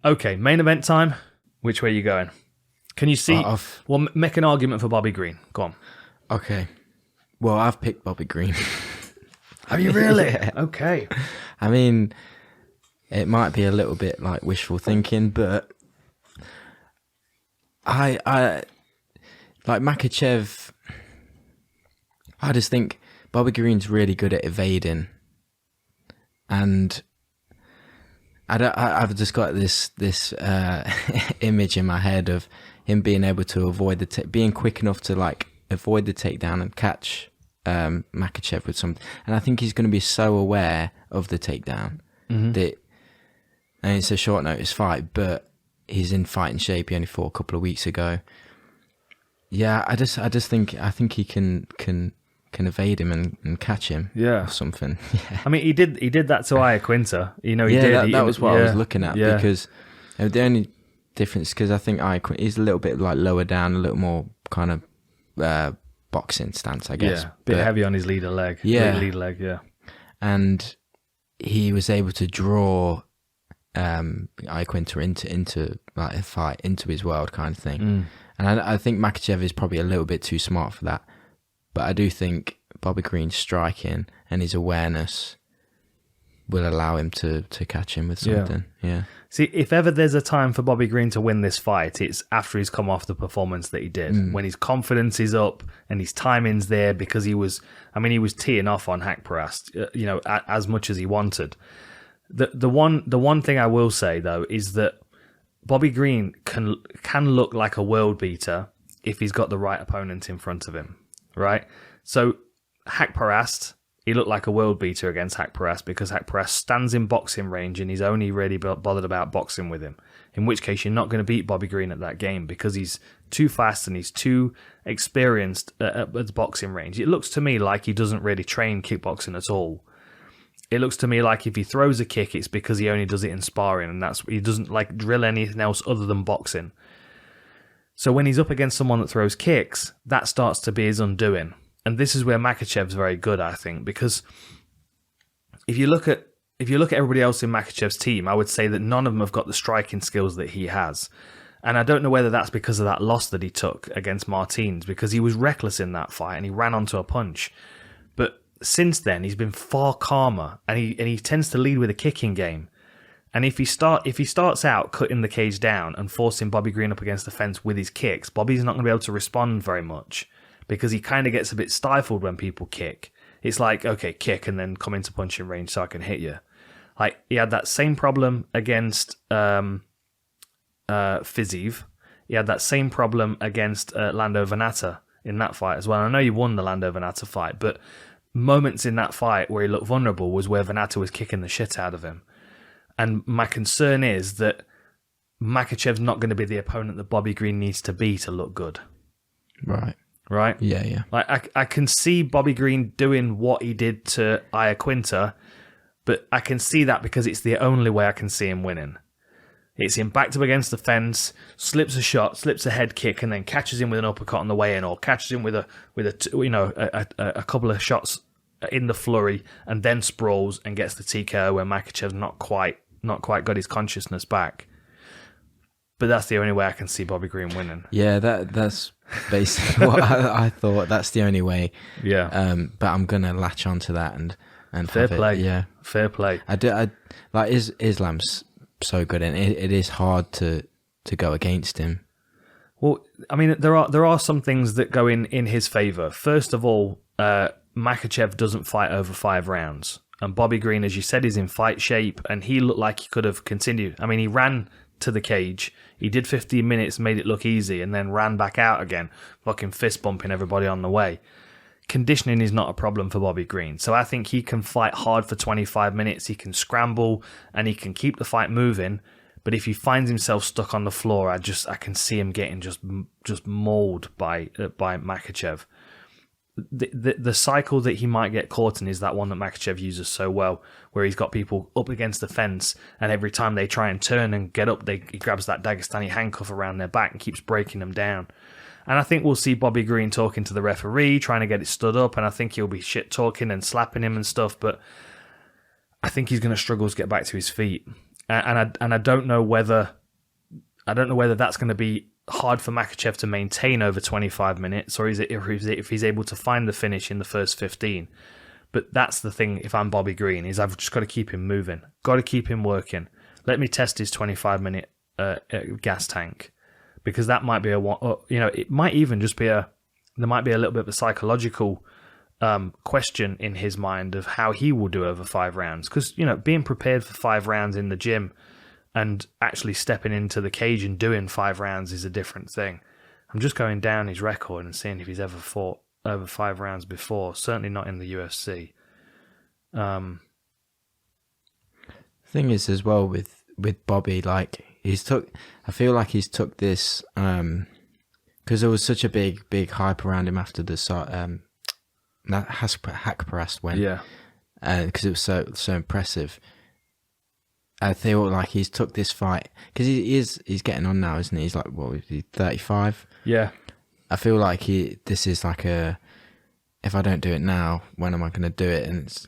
Okay, main event time. Which way are you going? Can you see? Well, make an argument for Bobby Green. Go on. Okay. Well, I've picked Bobby Green. Have you really? Yeah. Okay. I mean, it might be a little bit like wishful thinking, but I like Makachev. I just think Bobby Green's really good at evading, and I've just got this image in my head of him being able to avoid being quick enough to like avoid the takedown and catch Makachev with something. And I think he's going to be so aware of the takedown that, and it's a short notice fight, but he's in fighting shape. He only fought a couple of weeks ago. Yeah, I think he can evade him and catch him. Yeah, or something. Yeah. I mean, he did that to Iaquinta. You know, he did. That was what I was looking at because the only difference, because I think Iaquinta is a little bit like lower down, a little more kind of boxing stance, I guess. Yeah, bit heavy on his leader leg. Yeah, lead leg. Yeah, and he was able to draw Iaquinta into like a fight, into his world kind of thing. And I think Makachev is probably a little bit too smart for that. But I do think Bobby Green's striking and his awareness will allow him to catch him with something. Yeah. See, if ever there's a time for Bobby Green to win this fight, it's after he's come off the performance that he did. When his confidence is up and his timing's there, because he was teeing off on Haqparast, as much as he wanted. The one thing I will say though is that Bobby Green can look like a world beater if he's got the right opponent in front of him, right? So Haqparast, he looked like a world beater against Haqparast because Haqparast stands in boxing range and he's only really bothered about boxing with him. In which case, you're not going to beat Bobby Green at that game because he's too fast and he's too experienced at the boxing range. It looks to me like he doesn't really train kickboxing at all. It looks to me like if he throws a kick, it's because he only does it in sparring, and he doesn't like drill anything else other than boxing. So when he's up against someone that throws kicks, that starts to be his undoing. And this is where Makachev's very good, I think, because if you look at everybody else in Makachev's team, I would say that none of them have got the striking skills that he has. And I don't know whether that's because of that loss that he took against Martins, because he was reckless in that fight and he ran onto a punch. But since then, he's been far calmer, and he tends to lead with a kicking game. And if he starts out cutting the cage down and forcing Bobby Green up against the fence with his kicks, Bobby's not going to be able to respond very much because he kind of gets a bit stifled when people kick. It's like, okay, kick and then come into punching range so I can hit you. Like, he had that same problem against Fiziev. He had that same problem against Lando Venata in that fight as well. I know you won the Lando Venata fight, but moments in that fight where he looked vulnerable was where Venata was kicking the shit out of him. And my concern is that Makachev's not going to be the opponent that Bobby Green needs to be to look good. Right? Yeah. Like I can see Bobby Green doing what he did to Iaquinta, but I can see that because it's the only way I can see him winning. It's him backed up against the fence, slips a shot, slips a head kick, and then catches him with an uppercut on the way in, or catches him with a couple of shots in the flurry, and then sprawls and gets the TKO where Makachev's not quite got his consciousness back. But that's the only way I can see Bobby Green winning. Yeah, that's basically what I thought. That's the only way. Yeah. But I'm gonna latch onto that and fair play. Yeah, fair play. I like Islam's so good, and it is hard to go against him. Well, I mean, there are some things that go in his favor. First of all, Makachev doesn't fight over 5 rounds. And Bobby Green, as you said, is in fight shape, and he looked like he could have continued. I mean, he ran to the cage, he did 15 minutes, made it look easy, and then ran back out again, fucking fist bumping everybody on the way. Conditioning is not a problem for Bobby Green. So I think he can fight hard for 25 minutes, he can scramble, and he can keep the fight moving. But if he finds himself stuck on the floor, I can see him getting just mauled by Makachev. The cycle that he might get caught in is that one that Makachev uses so well, where he's got people up against the fence, and every time they try and turn and get up, he grabs that Dagestani handcuff around their back and keeps breaking them down. And I think we'll see Bobby Green talking to the referee, trying to get it stood up, and I think he'll be shit-talking and slapping him and stuff, but I think he's going to struggle to get back to his feet. and I don't know whether that's going to be hard for Makachev to maintain over 25 minutes, or if he's able to find the finish in the first 15. But that's the thing. If I'm Bobby Green, is I've just got to keep him moving, got to keep him working. Let me test his 25-minute gas tank, because that might be it might even just be there might be a little bit of a psychological question in his mind of how he will do over 5 rounds. Because, being prepared for 5 rounds in the gym and actually stepping into the cage and doing 5 rounds is a different thing. I'm just going down his record and seeing if he's ever fought over 5 rounds before. Certainly not in the UFC. Thing is, as well, with Bobby, like, I feel like he's took this, because there was such a big hype around him after the that Haqparast went, yeah, because it was so impressive. I feel like he's took this fight because he's getting on now, isn't he? He's like, what, is he 35? Yeah. I feel like this is like if I don't do it now, when am I going to do it? And it's,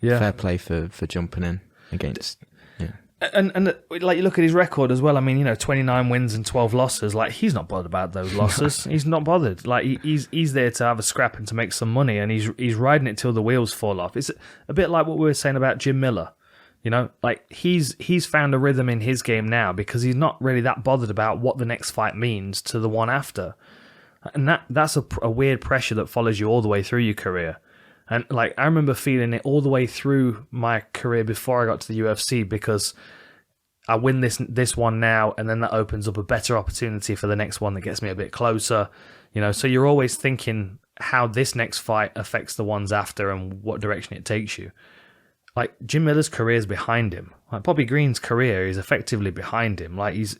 fair play for jumping in against. Yeah. And like, you look at his record as well. I mean, 29 wins and 12 losses. Like, he's not bothered about those losses. He's not bothered. Like, he's there to have a scrap and to make some money, and he's riding it till the wheels fall off. It's a bit like what we were saying about Jim Miller. Like, he's found a rhythm in his game now because he's not really that bothered about what the next fight means to the one after. And that's a weird pressure that follows you all the way through your career. And, like, I remember feeling it all the way through my career before I got to the UFC, because I win this one now, and then that opens up a better opportunity for the next one that gets me a bit closer. So you're always thinking how this next fight affects the ones after and what direction it takes you. Like, Jim Miller's career is behind him. Like, Bobby Green's career is effectively behind him. Like, he's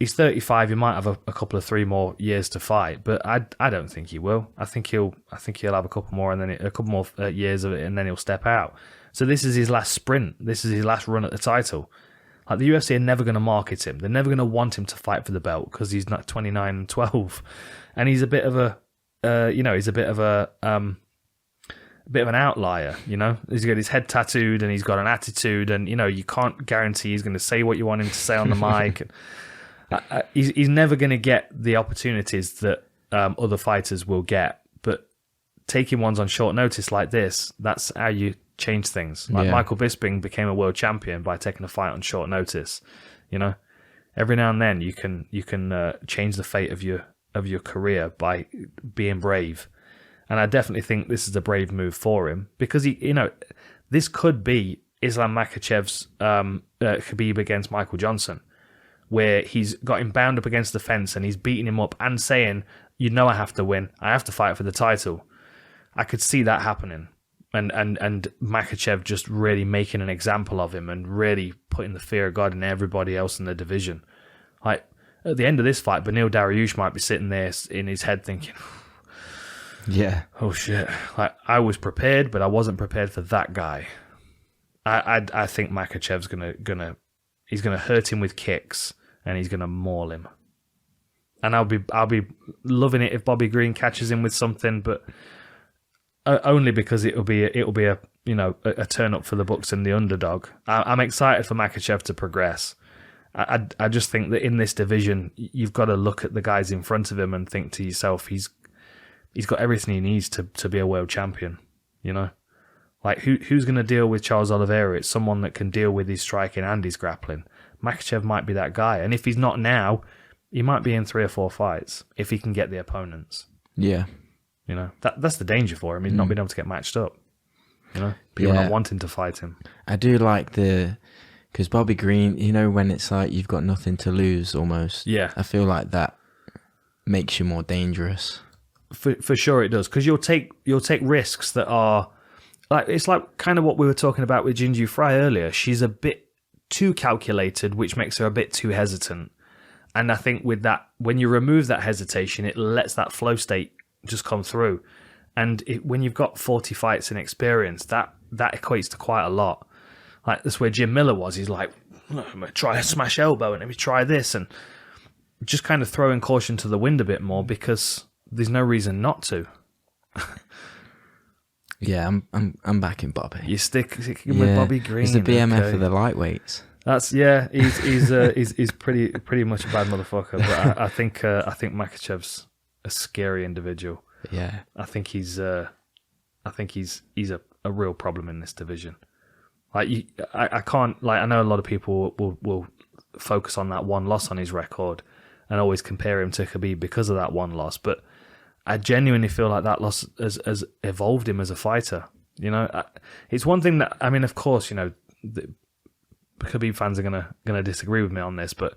35. He might have a couple of 3 more years to fight, but I don't think he will. I think he'll have a couple more, and then a couple more years of it, and then he'll step out. So this is his last sprint. This is his last run at the title. Like, the UFC are never going to market him. They're never going to want him to fight for the belt because he's not 29 and 12, and he's a bit of an outlier. He's got his head tattooed and he's got an attitude, and you can't guarantee he's going to say what you want him to say on the mic. He's never going to get the opportunities that other fighters will get, but taking ones on short notice like this, that's how you change things. Like, Michael Bisping became a world champion by taking a fight on short notice. Every now and then you can change the fate of your career by being brave. And I definitely think this is a brave move for him, because this could be Islam Makhachev's Khabib against Michael Johnson, where he's got him bound up against the fence and he's beating him up and saying, I have to win. I have to fight for the title. I could see that happening. And Makachev just really making an example of him and really putting the fear of God in everybody else in the division. Like, at the end of this fight, Beneil Dariush might be sitting there in his head thinking, yeah, oh shit, like, I was prepared, but I wasn't prepared for that guy. I think Makachev's he's gonna hurt him with kicks, and he's gonna maul him. And I'll be loving it if Bobby Green catches him with something, but only because it'll be a turn up for the books and the underdog. I'm excited for Makachev to progress. I just think that in this division, you've got to look at the guys in front of him and think to yourself, he's got everything he needs to be a world champion. Like, who's going to deal with Charles Oliveira? It's someone that can deal with his striking and his grappling. Makachev might be that guy, and if he's not now, he might be in 3 or 4 fights if he can get the opponents. Yeah. That's the danger for him. He's not being able to get matched up. People not wanting to fight him. I do like because Bobby Green, when it's like you've got nothing to lose almost. Yeah. I feel like that makes you more dangerous. For sure it does, because you'll take risks that are like, it's like kind of what we were talking about with Jinju Fry earlier. She's a bit too calculated, which makes her a bit too hesitant. And I think with that, when you remove that hesitation, it lets that flow state just come through. And when you've got 40 fights in experience, that equates to quite a lot. Like, that's where Jim Miller was. He's like, I'm going to try a smash elbow and let me try this, and just kind of throwing caution to the wind a bit more because there's no reason not to. Yeah, I'm backing Bobby. You sticking with Bobby Green. He's the BMF of the lightweights. He's pretty much a bad motherfucker. But I think Makachev's a scary individual. Yeah, I think he's a real problem in this division. Like I can't, like, I know a lot of people will focus on that one loss on his record and always compare him to Khabib because of that one loss, but I genuinely feel like that loss has evolved him as a fighter. You know, it's one thing that, I mean, of course, you know, the Khabib fans are gonna disagree with me on this, but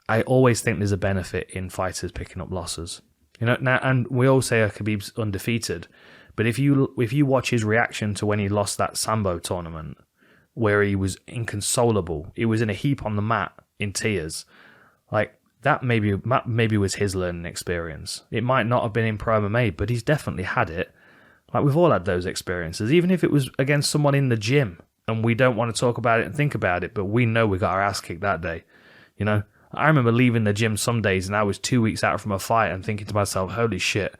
I always think there's a benefit in fighters picking up losses. You know, now, and we all say Khabib's undefeated, but if you watch his reaction to when he lost that Sambo tournament, where he was inconsolable, he was in a heap on the mat in tears, like that maybe was his learning experience. It might not have been in Pro MMA, but he's definitely had it. Like, we've all had those experiences, even if it was against someone in the gym and we don't want to talk about it and think about it, but we know we got our ass kicked that day. You know, I remember leaving the gym some days and I was 2 weeks out from a fight and thinking to myself, holy shit,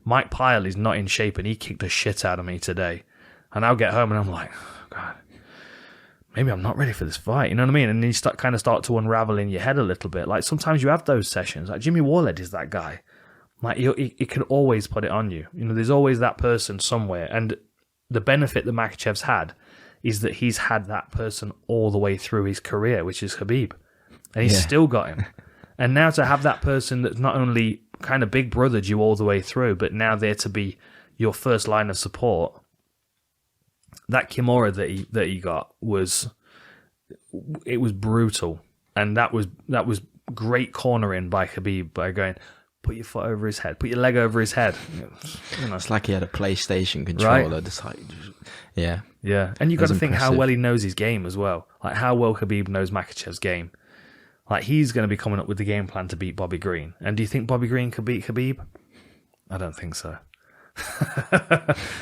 Mike Pyle is not in shape and he kicked the shit out of me today. And I'll get home and I'm like, oh, God, maybe I'm not ready for this fight. You know what I mean? And you start to unravel in your head a little bit. Like, sometimes you have those sessions. Like, Jimmy Warled is that guy. Like, he can always put it on you. You know, there's always that person somewhere. And the benefit that Makhachev's had is that he's had that person all the way through his career, which is Khabib. And he's still got him. And now to have that person that's not only kind of big brothered you all the way through, but now there to be your first line of support, that Kimura that he got was brutal. And that was great cornering by Khabib by going, put your foot over his head, put your leg over his head. You know. It's like he had a PlayStation controller. Right? Just like, yeah. And you got to think how well he knows his game as well. Like, how well Khabib knows Makhachev's game. Like, he's going to be coming up with the game plan to beat Bobby Green. And do you think Bobby Green could beat Khabib? I don't think so.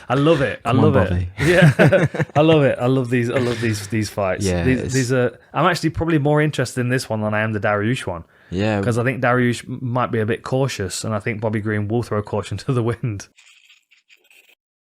I love it. I love it. Yeah, I love it. I love these fights. Yeah, these are. I'm actually probably more interested in this one than I am the Dariush one. Yeah, because I think Dariush might be a bit cautious, and I think Bobby Green will throw caution to the wind.